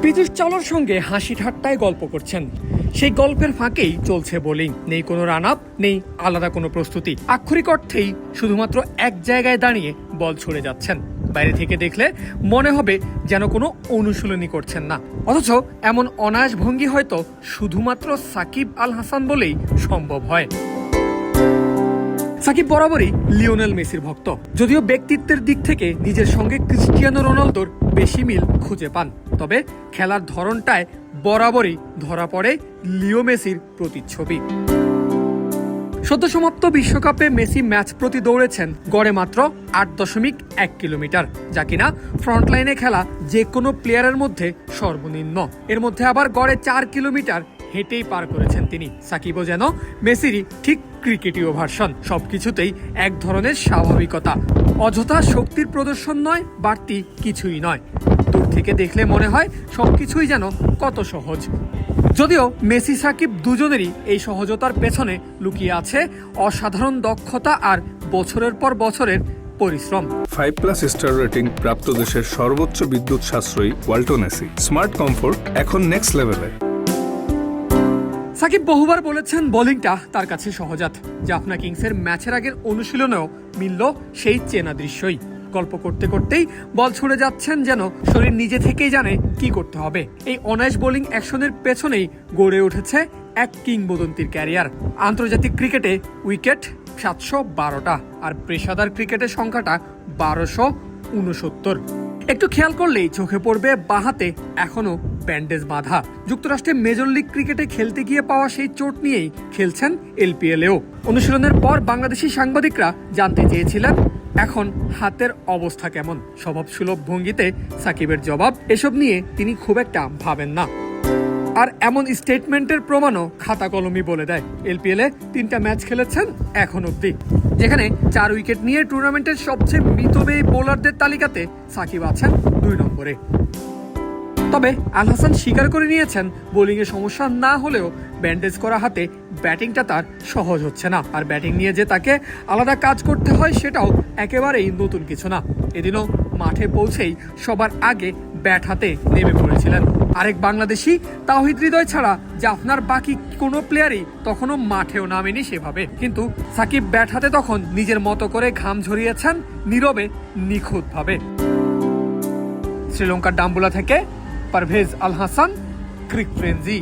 পীযূষ চাওলার সঙ্গে হাসি ঠাট্টায় গল্প করছেন। সেই গল্পের ফাঁকেই চলছে বোলিং। নেই কোনো রান আপ, নেই আলাদা কোনো প্রস্তুতি। আক্ষরিক অর্থেই শুধুমাত্র এক জায়গায় দাঁড়িয়ে বল ছুড়ে যাচ্ছেন। বাইরে থেকে দেখলে মনে হবে যেন কোনো অনুশীলনী করছেন না, অথচ এমন অনায়াস ভঙ্গি হয়তো শুধুমাত্র সাকিব আল হাসান বলেই সম্ভব হয়। সাকিব বরাবরই লিওনেল মেসির ভক্ত, যদিও ব্যক্তিত্বের দিক থেকে নিজের সঙ্গে ক্রিস্টিয়ানো রোনালদোর বেশি মিল খুঁজে পান। তবে খেলার ধরনটায় বরাবরই ধরা পড়ে লিও মেসির প্রতিচ্ছবি। সদ্য সমাপ্ত বিশ্বকাপে মেসি ম্যাচ প্রতি দৌড়েছেন গড়ে মাত্র 8.1 কিলোমিটার, যা কিনা ফ্রন্টলাইনে খেলা যে কোনো প্লেয়ারের মধ্যে সর্বনিম্ন। এর মধ্যে আবার গড়ে 4 কিলোমিটার হেঁটেই পার করেছেন তিনি। সাকিবও যেন মেসিরই ঠিক ক্রিকেটীয় ভার্সন, সবকিছুতেই এক ধরনের স্বাভাবিকতা। অযথা শক্তির প্রদর্শন নয়, বাড়তি কিছুই নয়। দূর থেকে দেখলে মনে হয় সবকিছুই যেন কত সহজ। যদিও মেসি সাকিব দুজনেরই এই সহজতার পেছনে লুকিয়ে আছে অসাধারণ দক্ষতা আর বছরের পর বছরের পরিশ্রম। 5+ স্টার রেটিং প্রাপ্ত দেশের সর্বোচ্চ বিদ্যুৎ সাশ্রয়ী ওয়ালটন এসি। স্মার্ট কমফোর্ট এখন নেক্সট লেভেলে। সাকিব বহুবার বলেছেন বোলিংটা তার কাছে সহজাত। জাফনা কিংসের ম্যাচের আগের অনুশীলনেও মিলল সেই চেনা দৃশ্যই। গল্প করতে করতেই বল ছুড়ে যাচ্ছেন, যেন শরীর নিজে থেকেই জানে কি করতে হবে। এই অনায়াস বোলিং অ্যাকশনের পেছনেই গড়ে উঠেছে এক কিংবদন্তির ক্যারিয়ার। আন্তর্জাতিক ক্রিকেটে উইকেট 712টা, আর পেশাদার ক্রিকেটের সংখ্যাটা 1269। একটু খেয়াল করলেই চোখে পড়বে বাঁহাতে এখনো ব্যান্ডেজ বাঁধা। যুক্তরাষ্ট্রে মেজর লিগ ক্রিকেটে খেলতে গিয়ে পাওয়া সেই চোট নিয়েই খেলছেন এলপিএলেও। অনুশীলনের পর বাংলাদেশি সাংবাদিকরা জানতে চেয়েছিলেন এখন হাতের অবস্থা কেমন। স্বভাবসুলভ ভঙ্গিতে সাকিবের জবাব, এসব নিয়ে তিনি খুব একটা ভাবেন না। আর এমন স্টেটমেন্টের প্রমাণও খাতা কলমই বলে দেয়। এলপিএলে 3টা ম্যাচ খেলেছেন এখন অব্দি, যেখানে 4 উইকেট নিয়ে টুর্নামেন্টের সবচেয়ে মিতব্যয়ী বোলারদের তালিকাতে সাকিব আছেন 2 নম্বরে। তবে আল হাসান স্বীকার করে নিয়েছেন বোলিংয়ে সমস্যা না হলেও ব্যান্ডেজ করা হাতে ব্যাটিংটা তার সহজ হচ্ছে না। আর ব্যাটিং নিয়ে যে তাকে আলাদা কাজ করতে হয় সেটাও একেবারেই নতুন কিছু না। এদিনও মাঠে পৌঁছেই সবার আগে ব্যাট হাতে নেমে পড়েছিলেন আরেক বাংলাদেশি তাওহিদ হৃদয় ছাড়া জাফনার বাকি কোনো প্লেয়ারই তখনও মাঠেও নামেনি সেভাবে। কিন্তু সাকিব ব্যাট হাতে তখন নিজের মতো করে ঘাম ঝরিয়েছেন নীরবে, নিখুঁতভাবে। শ্রীলঙ্কার ডাম্বুলা থেকে পারভেজ আল হাসান, ক্রিক ফ্রেঞ্জি।